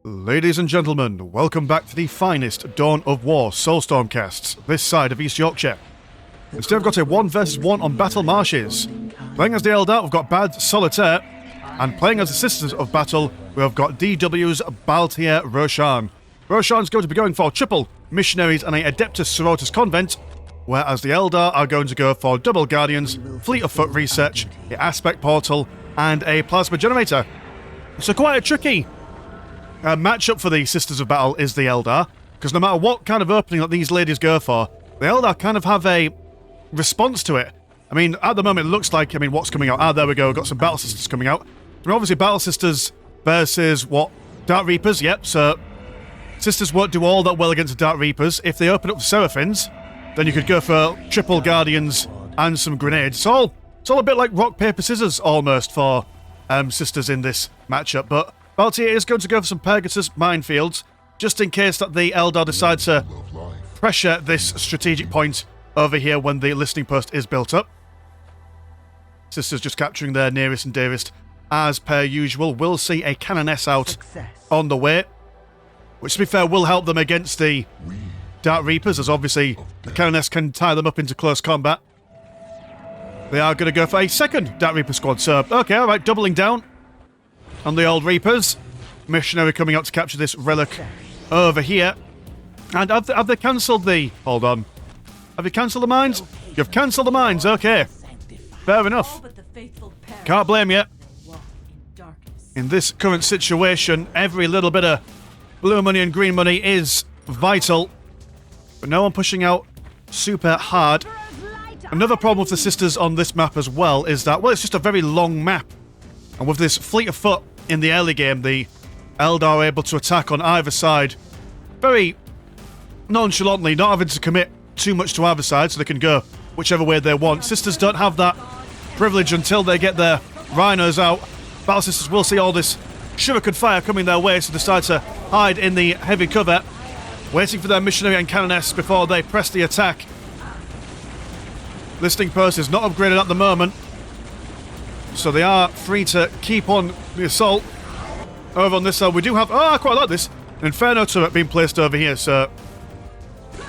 Ladies and gentlemen, welcome back to the finest Dawn of War Soulstorm casts this side of East Yorkshire. Instead we've got a 1 vs 1 on Battle Marshes. Playing as the Eldar we've got BADSoliter, and playing as the Sisters of Battle we have got DW's Bhaltair Roshaun. Roshaun's going to be going for triple missionaries and a Adeptus Sororitas convent, whereas the Eldar are going to go for double guardians, fleet of foot research, a aspect portal, and a plasma generator. So quite a tricky matchup for the Sisters of Battle is the Eldar, because no matter what kind of opening that these ladies go for, the Eldar kind of have a response to it. I mean, at the moment it looks like, what's coming out? Ah, there we go, we've got some Battle Sisters coming out. I mean, obviously Battle Sisters versus, Dark Reapers, yep, so Sisters won't do all that well against the Dark Reapers. If they open up the Seraphins, then you could go for triple Guardians and some grenades. It's all a bit like rock, paper, scissors almost for Sisters in this matchup, but Bhaltair is going to go for some Pegasus minefields, just in case that the Eldar decide to pressure this strategic point over here when the listening post is built up. Sisters just capturing their nearest and dearest as per usual. We'll see a Cannoness out on the way, which to be fair will help them against the Dark Reapers, as obviously the Cannoness can tie them up into close combat. They are going to go for a second Dark Reaper squad, so okay, alright, doubling down on the old Reapers. Missionary coming out to capture this relic over here. And have they cancelled the... Hold on. Have you cancelled the mines? You've cancelled the mines, okay. Fair enough. Can't blame you. In this current situation, every little bit of blue money and green money is vital. But no one pushing out super hard. Another problem with the Sisters on this map as well is that, it's just a very long map. And with this fleet of foot in the early game, the Eldar are able to attack on either side very nonchalantly, not having to commit too much to either side, so they can go whichever way they want. Sisters don't have that privilege until they get their rhinos out. Battle Sisters will see all this shuriken fire coming their way, so decide to hide in the heavy cover, waiting for their missionary and Cannoness before they press the attack. Listening post is not upgraded at the moment, so they are free to keep on the assault. Over on this side, we do have... I quite like this. An Inferno turret being placed over here, so...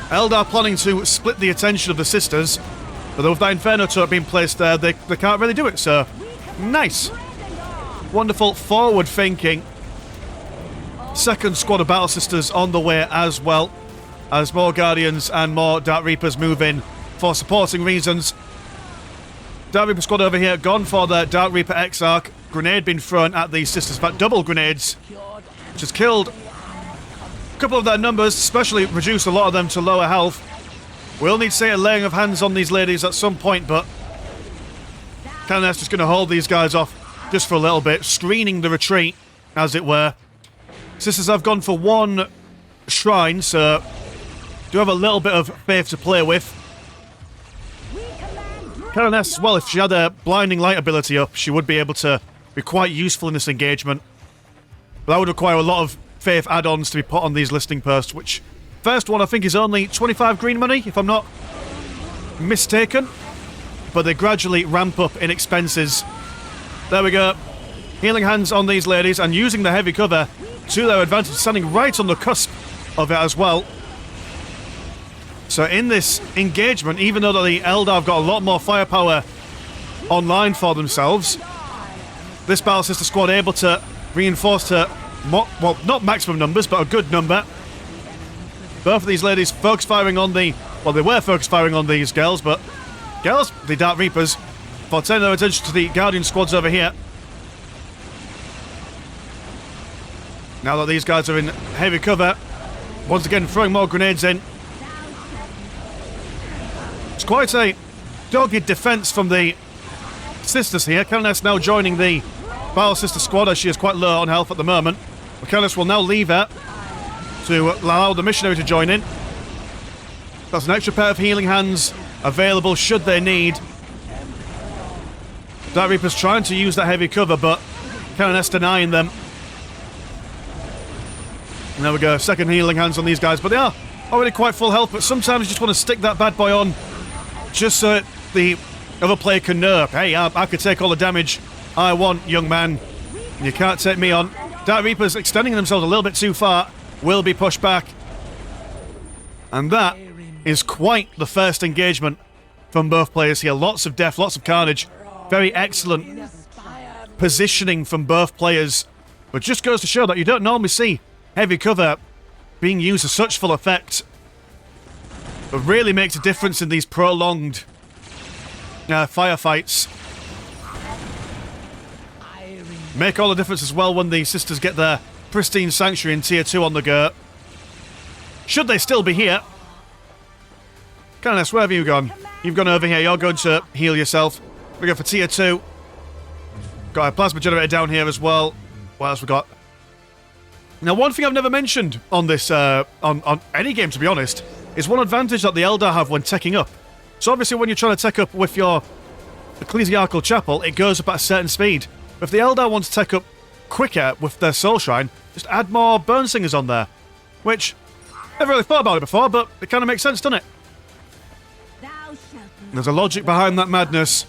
Eldar planning to split the attention of the Sisters, but with that Inferno turret being placed there, they can't really do it, so... Nice. Wonderful forward thinking. Second squad of Battle Sisters on the way as well, as more Guardians and more Dark Reapers move in for supporting reasons. Dark Reaper squad over here, gone for the Dark Reaper Exarch. Grenade being thrown at the Sisters, in fact double grenades, which has killed a couple of their numbers, especially reduced a lot of them to lower health. We'll need to see a laying of hands on these ladies at some point, but Cannoness just going to hold these guys off just for a little bit, screening the retreat, as it were. Sisters have gone for one shrine, so do have a little bit of faith to play with. Cannoness, well, if she had a blinding light ability up, she would be able to be quite useful in this engagement. But that would require a lot of faith add-ons to be put on these listing posts, which first one I think is only 25 green money, if I'm not mistaken. But they gradually ramp up in expenses. There we go. Healing hands on these ladies and using the heavy cover to their advantage, standing right on the cusp of it as well. So in this engagement, even though the Eldar have got a lot more firepower online for themselves, this Battle Sister squad able to reinforce to, not maximum numbers, but a good number. Both of these ladies focus firing on the, they were focus firing on these girls, but girls, the Dark Reapers, for turning their attention to the Guardian squads over here. Now that these guys are in heavy cover, once again throwing more grenades in. It's quite a dogged defense from the Sisters here. Cannoness now joining the Battle Sister squad, as she is quite low on health at the moment. Cannoness will now leave her to allow the missionary to join in. That's an extra pair of healing hands available should they need. Dark Reapers trying to use that heavy cover, but Cannoness denying them. And there we go, second healing hands on these guys, but they are already quite full health, but sometimes you just want to stick that bad boy on just so the other player can know, hey, I could take all the damage I want, young man. You can't take me on. Dark Reapers extending themselves a little bit too far will be pushed back. And that is quite the first engagement from both players here. Lots of death, lots of carnage. Very excellent positioning from both players. But just goes to show that you don't normally see heavy cover being used to such full effect. It really makes a difference in these prolonged firefights. Make all the difference as well when the sisters get their pristine sanctuary in tier 2 on the go. Should they still be here? Canoness, where have you gone? You've gone over here. You're going to heal yourself. We go for tier 2. Got a plasma generator down here as well. What else we got? Now, one thing I've never mentioned on this, on any game, to be honest, is one advantage that the Eldar have when teching up. So obviously when you're trying to tech up with your Ecclesiarchal Chapel, it goes up at a certain speed. But if the Eldar want to tech up quicker with their Soul Shrine, just add more Burn Singers on there. Which, I've never really thought about it before, but it kind of makes sense, doesn't it? There's a logic behind that madness.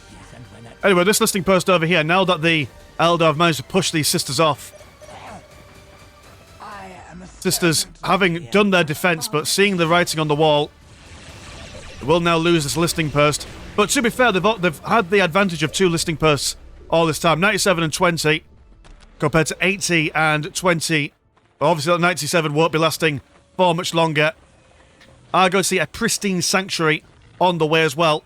Anyway, this listing post over here, now that the Eldar have managed to push these sisters off. Sisters, having done their defense, but seeing the writing on the wall, will now lose this listing post. But to be fair, they've had the advantage of 2 listing posts all this time. 97 and 20, compared to 80 and 20. But obviously that 97 won't be lasting for much longer. I go to see a pristine sanctuary on the way as well,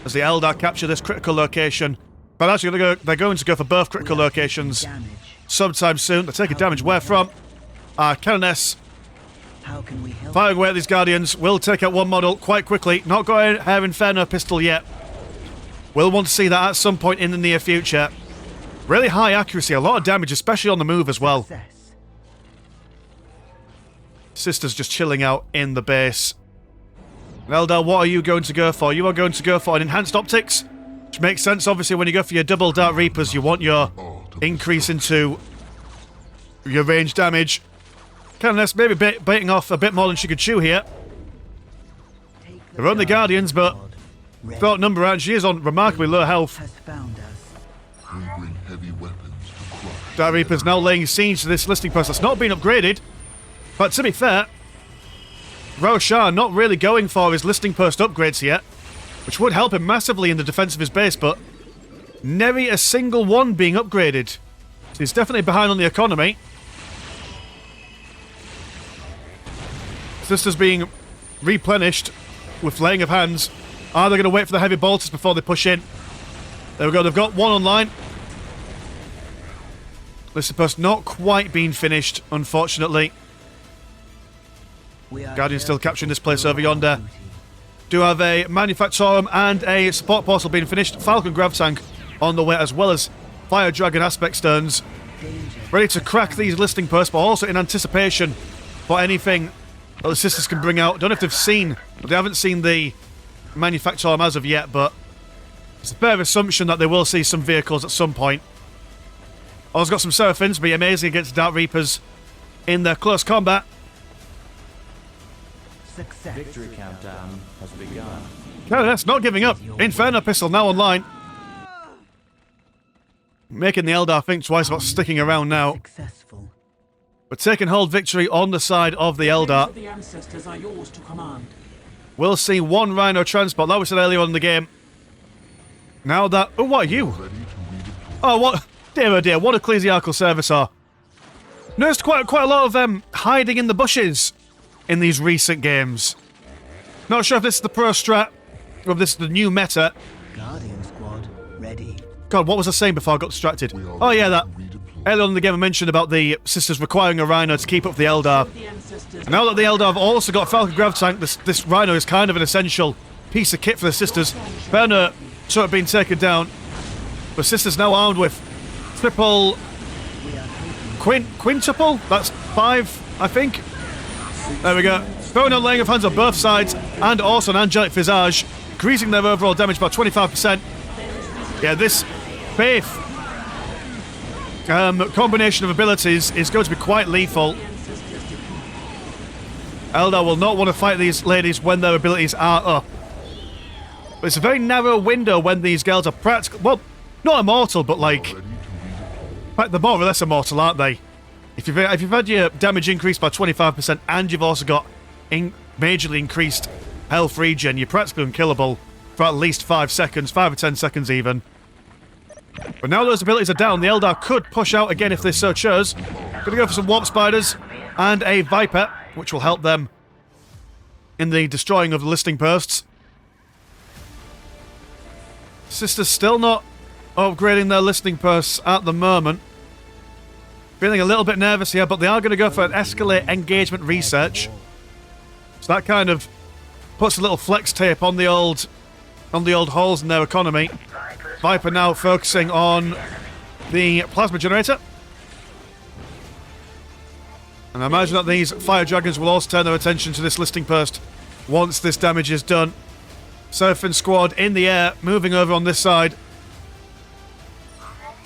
as the Eldar capture this critical location. But actually, they're going to go for both critical locations sometime soon. They're taking damage. Where from? Canoness. Firing away at these Guardians. Will take out one model quite quickly. Not got a Hair Inferno pistol yet. We'll want to see that at some point in the near future. Really high accuracy. A lot of damage, especially on the move as well. Sisters just chilling out in the base. Eldar, what are you going to go for? You are going to go for an enhanced optics, which makes sense. Obviously, when you go for your double Dark Reapers, you want your increase into your range damage. Canoness maybe biting off a bit more than she could chew here. They're only Guardians, but thought number out, she is on remarkably low health. Dark Reapers now laying siege to this listing post that's not been upgraded. But to be fair, Roshaun not really going for his listing post upgrades yet, which would help him massively in the defense of his base, but nary a single one being upgraded. So he's definitely behind on the economy. Sisters being replenished with laying of hands. Are they going to wait for the heavy bolters before they push in? There we go, they've got one online. Listing post not quite being finished, unfortunately. Guardian still capturing this place over yonder. Do have a Manufactorum and a support portal being finished. Falcon Grav Tank on the way, as well as Fire Dragon Aspect Stones. Ready to crack these listing posts, but also in anticipation for anything that the sisters can bring out. Don't know if they've seen, but they haven't seen the Manufactorum as of yet, but it's a fair assumption that they will see some vehicles at some point. Also got some Seraphins, be amazing against Dark Reapers in their close combat. Success. Victory countdown has begun. Canoness not giving up. Inferno pistol now online. Making the Eldar think twice about sticking around now. Successful. But taking hold victory on the side of the Eldar. The ancestors are yours to command. We'll see one Rhino transport, like we said earlier on in the game. Now that... Oh, what are you? Oh, what... Dear oh dear, what Ecclesiarchal Servitor. Noticed quite a lot of them hiding in the bushes in these recent games. Not sure if this is the pro strat, or if this is the new meta. Guardian squad ready. God, what was I saying before I got distracted? Oh yeah, that... Earlier on in the game I mentioned about the sisters requiring a Rhino to keep up the Eldar. Now that the Eldar have also got Falcon Grav Tank, this Rhino is kind of an essential piece of kit for the sisters. Berner sort of being taken down. But sisters now armed with triple... Quintuple? That's 5, I think. There we go. Throwing on laying of hands on both sides, and also an angelic visage, increasing their overall damage by 25%. Yeah, this faith combination of abilities is going to be quite lethal. Eldar will not want to fight these ladies when their abilities are up. But it's a very narrow window when these girls are practical. Well, not immortal, but like In fact, they're more or less immortal, aren't they? If you've had your damage increased by 25% and you've also got majorly increased health regen, you're practically unkillable for at least 5 seconds, 5 or 10 seconds even. But now those abilities are down, the Eldar could push out again if they so chose. Gonna go for some warp spiders and a Viper, which will help them in the destroying of the listing posts. Sisters still not upgrading their listing posts at the moment. Feeling a little bit nervous here, but they are going to go for an escalate engagement research. So that kind of puts a little flex tape on the old holes in their economy. Viper now focusing on the plasma generator. And I imagine that these fire dragons will also turn their attention to this listing post once this damage is done. Surfing squad in the air, moving over on this side.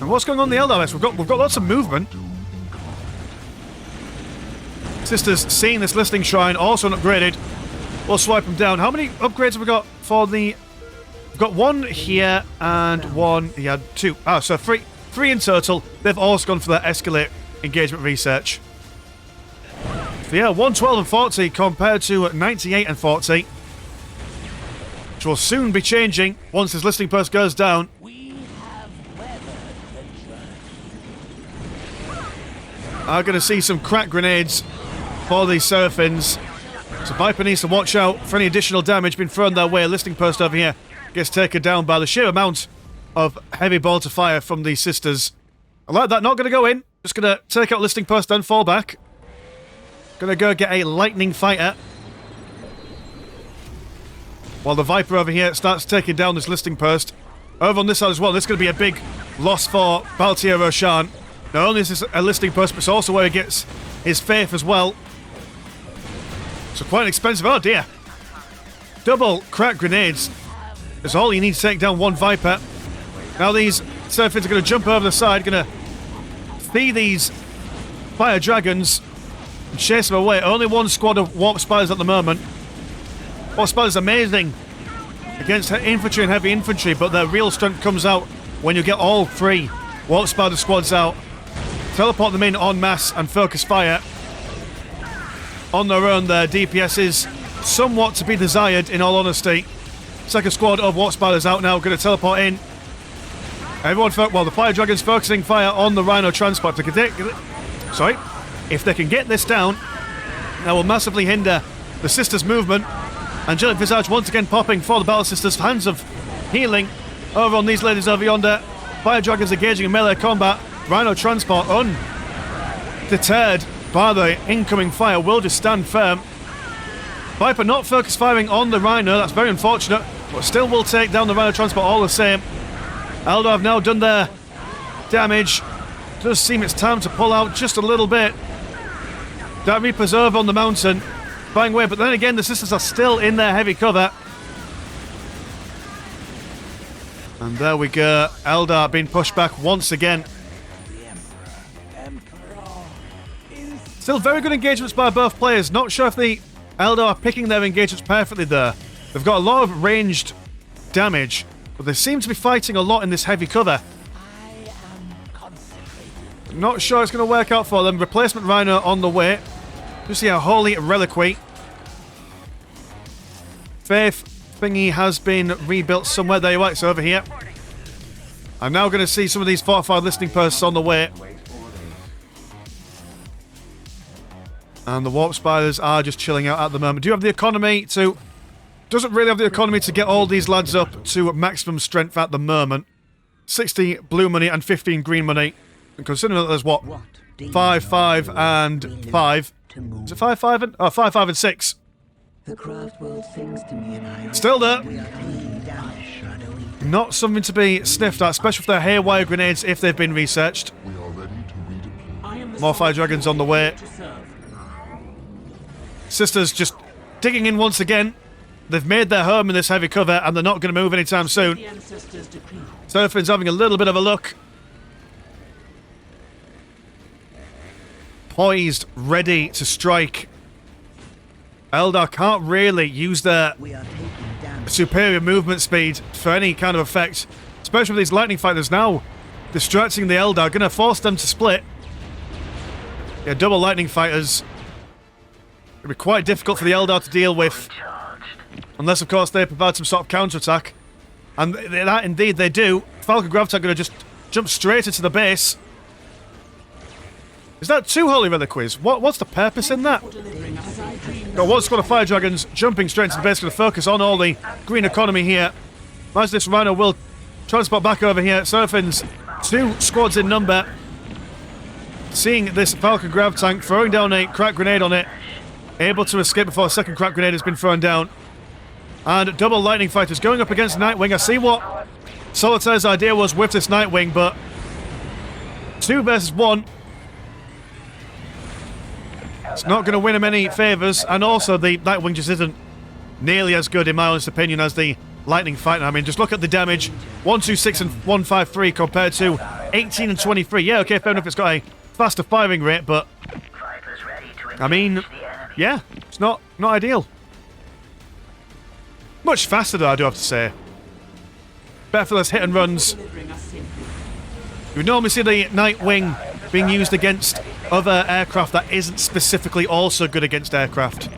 And what's going on in the Eldar? We've got lots of movement. Sisters seeing this listing shrine, also upgraded. We'll swipe them down. How many upgrades have we got for the... We've got one here and one... Yeah, two. Ah, so three in total. They've also gone for that escalate engagement research. So yeah, 112 and 40 compared to 98 and 40. Which will soon be changing once this listing post goes down. I'm going to see some crack grenades for these Seraphins. So Viper needs to watch out for any additional damage being thrown their way. A listing post over here gets taken down by the sheer amount of heavy Bhaltair fire from these sisters. I like that. Not going to go in. Just going to take out listing post and fall back. Going to go get a lightning fighter. While the Viper over here starts taking down this listing post. Over on this side as well, this is going to be a big loss for Bhaltair Roshaun. Not only is this a listing post, but it's also where he gets his faith as well. So quite an expensive... Oh dear. Double crack grenades is all you need to take down one Viper. Now these Seraphins are going to jump over the side, going to see these fire dragons and chase them away. Only one squad of warp spiders at the moment. Warp spiders are amazing against infantry and heavy infantry, but their real strength comes out when you get all three warp spider squads out. Teleport them in en masse and focus fire. On their own, their DPS is somewhat to be desired, in all honesty. Second squad of warp spiders out now, going to teleport in. Everyone, well, the fire dragon's focusing fire on the Rhino transport. If they can get this down, that will massively hinder the sisters' movement. Angelic Visage once again popping for the Battle Sisters. Hands of healing over on these ladies over yonder. Fire dragons engaging in melee combat. Rhino transport undeterred by the incoming fire will just stand firm. Viper not focus firing on the Rhino. That's very unfortunate, but still will take down the Rhino transport all the same. Eldar have now done their damage. Does seem it's time to pull out just a little bit. That Reaper's over on the mountain, bang away, but then again the sisters are still in their heavy cover. And there we go, Eldar being pushed back once again. Still very good engagements by both players. Not sure if the Eldar are picking their engagements perfectly there. They've got a lot of ranged damage, but they seem to be fighting a lot in this heavy cover. Not sure it's going to work out for them. Replacement Rhino on the way. Just see a holy reliquary. Faith thingy has been rebuilt somewhere. There you are, it's over here. I'm now going to see some of these fortified listing posts on the way. And the warp spiders are just chilling out at the moment. Do you have the economy to... Doesn't really have the economy to get all these lads up to maximum strength at the moment. 60 blue money and 15 green money. And considering that there's what? 5, 5, and 5. Is it 5, 5, and... Oh, 5, 5, and 6. The craft world sings to me and I... Still there. Not something to be sniffed at, especially for their haywire grenades if they've been researched. More fire dragons on the way. Sisters just digging in once again. They've made their home in this heavy cover and they're not going to move anytime soon. Seraphin's having a little bit of a look. Poised, ready to strike. Eldar can't really use their superior movement speed for any kind of effect. Especially with these lightning fighters now. distracting the Eldar, going to force them to split. Yeah, double lightning fighters. It'll be quite difficult for the Eldar to deal with. Unless, of course, they provide some sort of counterattack. And that, indeed, they do. Falcon Gravitank going to just jump straight into the base. Is that 2 Holy Reliquaries? What's the purpose in that? Got one squad of Fire Dragons jumping straight into the base, going to focus on all the green economy here. As this Rhino will transport back over here. Seraphins, 2 squads in number. Seeing this Falcon Gravitank, throwing down a crack grenade on it. Able to escape before a second crack grenade has been thrown down. And double lightning fighters going up against Nightwing. I see what Solitair's idea was with this Nightwing, but 2 versus 1. It's not going to win him any favours, and also the Nightwing just isn't nearly as good, in my honest opinion, as the Lightning Fighter. I mean, just look at the damage. 126 and 153 compared to 18 and 23. Yeah, okay, fair enough, it's got a faster firing rate, but I mean, yeah, it's not ideal. Much faster, though, I do have to say. Better for those hit and runs. You would normally see the Nightwing being used against other aircraft that isn't specifically also good against aircraft.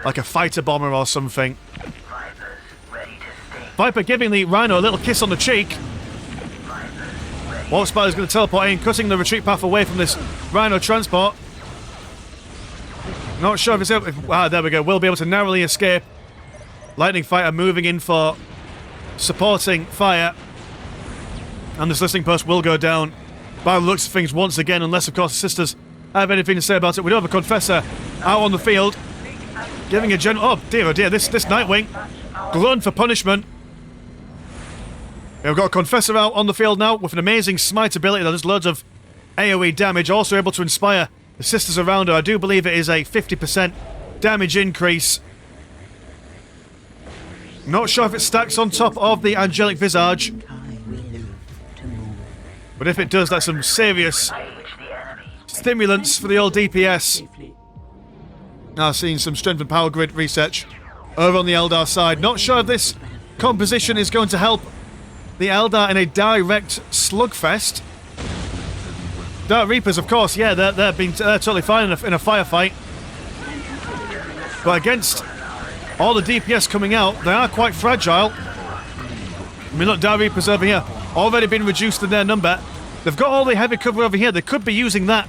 Like a fighter bomber or something. Viper giving the Rhino a little kiss on the cheek. Warp Spider's going to teleport in, cutting the retreat path away from this Rhino transport. Not sure if it's able... there we go. We'll be able to narrowly escape. Lightning Fighter moving in for supporting fire. And this listening post will go down by the looks of things once again, unless, of course, the sisters have anything to say about it. We do have a Confessor out on the field. Giving a general... Oh, dear, this Nightwing. Glutton for punishment. Yeah, we've got a Confessor out on the field now with an amazing smite ability that does loads of AoE damage. Also able to inspire the sisters around her. I do believe it is a 50% damage increase. Not sure if it stacks on top of the Angelic Visage. But if it does, that's some serious stimulants for the old DPS. Now seeing some strength and power grid research over on the Eldar side. Not sure if this composition is going to help the Eldar in a direct slugfest. Dark Reapers, of course, yeah, they're totally fine in a firefight. But against all the DPS coming out, they are quite fragile. I mean, look, Dark Reapers over here, already been reduced in their number. They've got all the heavy cover over here. They could be using that.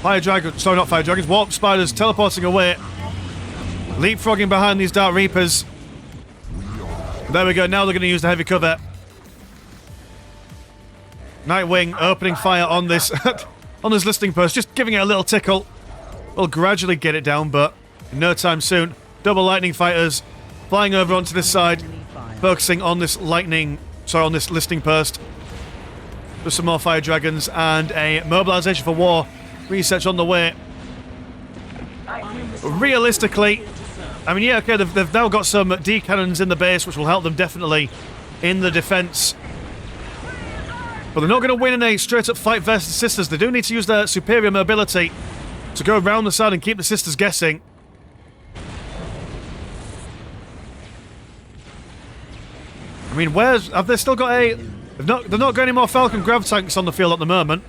Fire Dragons, sorry, not Fire Dragons, Warp Spiders teleporting away. Leapfrogging behind these Dark Reapers. There we go, now they're going to use the heavy cover. Nightwing opening fire on this on this listening post, just giving it a little tickle. We'll gradually get it down, but in no time soon. Double lightning fighters flying over onto this side, focusing on this on this listening post. Just some more fire dragons and a mobilization for war research on the way. Realistically, I mean, yeah, okay, they've now got some D cannons in the base, which will help them definitely in the defense. But they're not going to win in a straight-up fight versus the sisters. They do need to use their superior mobility to go around the side and keep the sisters guessing. I mean, have they still got a... They've not got any more Falcon Gravitanks on the field at the moment,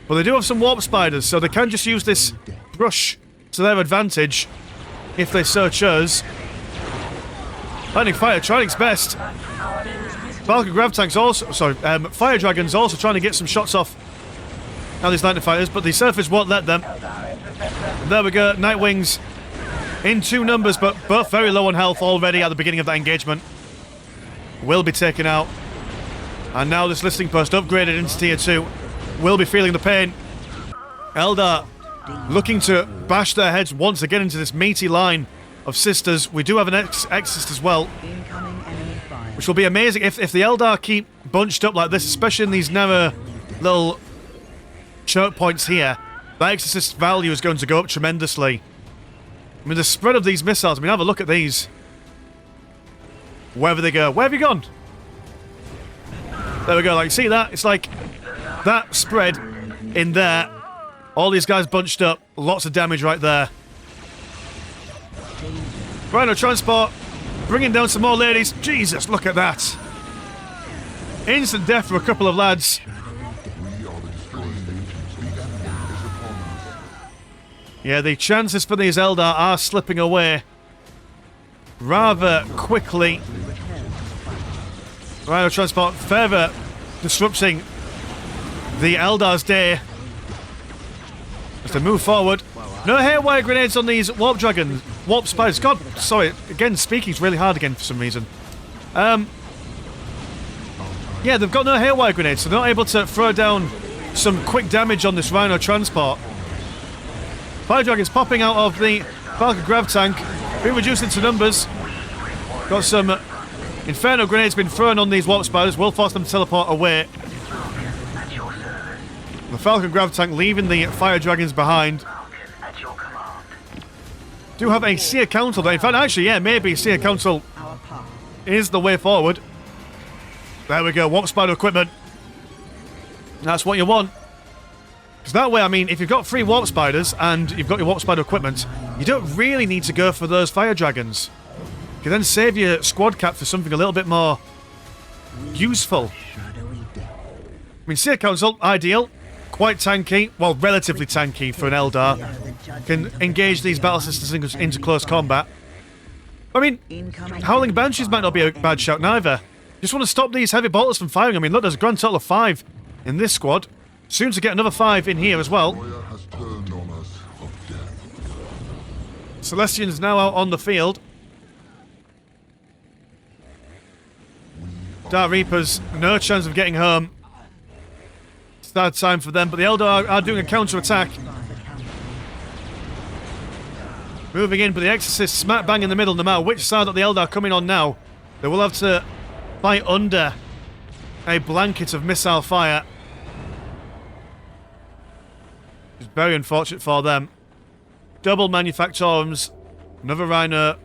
but they do have some Warp Spiders, so they can just use this brush to their advantage if they so chose. Lightning Fire trying its best. Falcon Gravitanks also... Sorry, Fire Dragons also trying to get some shots off now these Lightning Fighters, but the Surface won't let them. And there we go, Nightwings in 2 numbers, but both very low on health already at the beginning of that engagement. Will be taken out. And now this listening post upgraded into Tier 2 will be feeling the pain. Eldar looking to bash their heads once again into this meaty line of sisters. We do have an Exorcist as well, which will be amazing if the Eldar keep bunched up like this, especially in these narrow little choke points here. That Exorcist value is going to go up tremendously. I mean, the spread of these missiles, I mean, have a look at these. Wherever they go. Where have you gone? There we go, like, see that? It's like that spread in there. All these guys bunched up. Lots of damage right there. Rhino transport Bringing down some more ladies. Jesus, look at that. Instant death for a couple of lads. Yeah, the chances for these Eldar are slipping away rather quickly. Rhino transport further disrupting the Eldar's day as they move forward. No hairwire grenades on these warp dragons, warp spiders. God, sorry, again, speaking's really hard again for some reason. Yeah, they've got no hairwire grenades, so they're not able to throw down some quick damage on this Rhino transport. Fire dragons popping out of the Falcon Grav tank, being reduced into numbers. Got some Inferno grenades been thrown on these warp spiders, will force them to teleport away. The Falcon Grav tank leaving the fire dragons behind. Do have a Seer Council there. In fact, actually, yeah, maybe Seer Council is the way forward. There we go, warp spider equipment. That's what you want. Because that way, I mean, if you've got 3 warp spiders and you've got your warp spider equipment, you don't really need to go for those fire dragons. You can then save your squad cap for something a little bit more useful. I mean, Seer Council, ideal. Quite tanky, well, relatively tanky for an Eldar. Can engage these battle systems into close combat. I mean, Howling Banshees might not be a bad shout neither. Just want to stop these heavy bolters from firing. I mean, look, there's a grand total of 5 in this squad. Soon to get another 5 in here as well. Celestians now out on the field. Dark Reapers, no chance of getting home. Sad time for them, but the Eldar are doing a counter-attack. Moving in, but the Exorcists smack bang in the middle, no matter which side that the Eldar are coming on now. They will have to fight under a blanket of missile fire. It's very unfortunate for them. Double Manufactorums. Another Rhino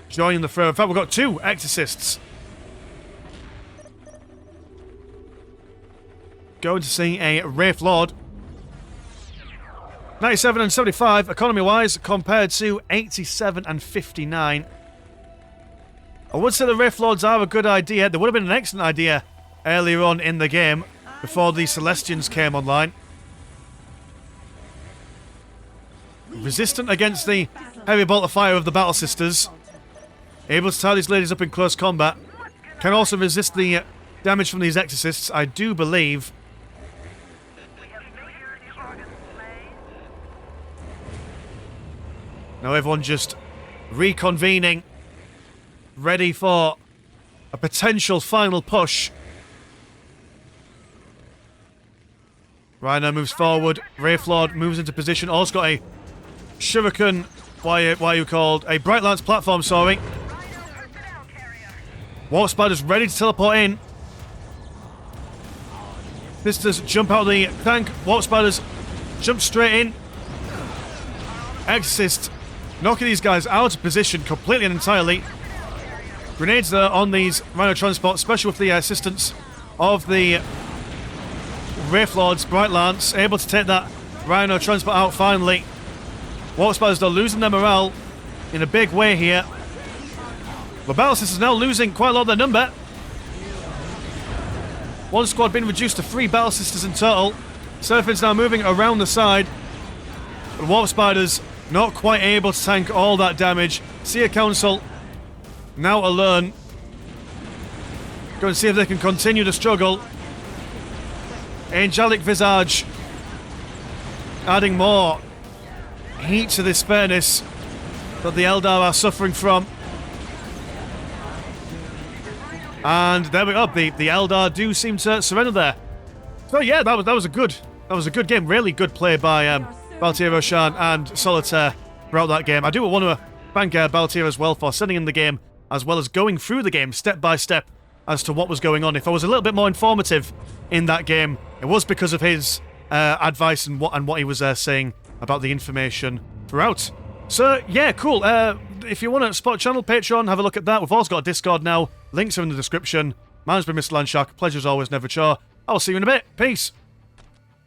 joining the fray. In fact, we've got 2 Exorcists. Going to see a Wraith Lord. 97 and 75 economy-wise compared to 87 and 59. I would say the Wraith Lords are a good idea. They would have been an excellent idea earlier on in the game before the Celestians came online. Resistant against the heavy bolt of fire of the Battle Sisters. Able to tie these ladies up in close combat. Can also resist the damage from these Exorcists, I do believe. Now everyone just reconvening, ready for a potential final push. Rhino moves forward, Wraith Lord moves into position, also got a Shuriken, why are you called? A Bright Lance platform, sorry. Warp Spiders ready to teleport in. Sisters jump out of the tank, Warp Spiders jump straight in. Exorcist knocking these guys out of position completely and entirely. Grenades there on these Rhino transports, especially with the assistance of the Wraith Lord's Bright Lance, able to take that Rhino transport out finally. Warp Spiders are losing their morale in a big way here. The Battle Sisters now losing quite a lot of their number. One squad being reduced to 3 Battle Sisters in total. Seraphims now moving around the side. But Warp Spiders not quite able to tank all that damage. Seer Council now alone. Go and see if they can continue to struggle. Angelic Visage adding more heat to this furnace that the Eldar are suffering from. And there we go. The Eldar do seem to surrender there. So yeah, that was a good game. Really good play by Bhaltair, Roshaun and Solitaire throughout that game. I do want to thank Bhaltair as well for sending in the game, as well as going through the game step by step as to what was going on. If I was a little bit more informative in that game, it was because of his advice and what he was saying about the information throughout. So yeah, cool. If you want to support the channel, Patreon, have a look at that. We've also got a Discord now. Links are in the description. Mine's been Mr. Landshark. Pleasure as always, never chore. I'll see you in a bit. Peace.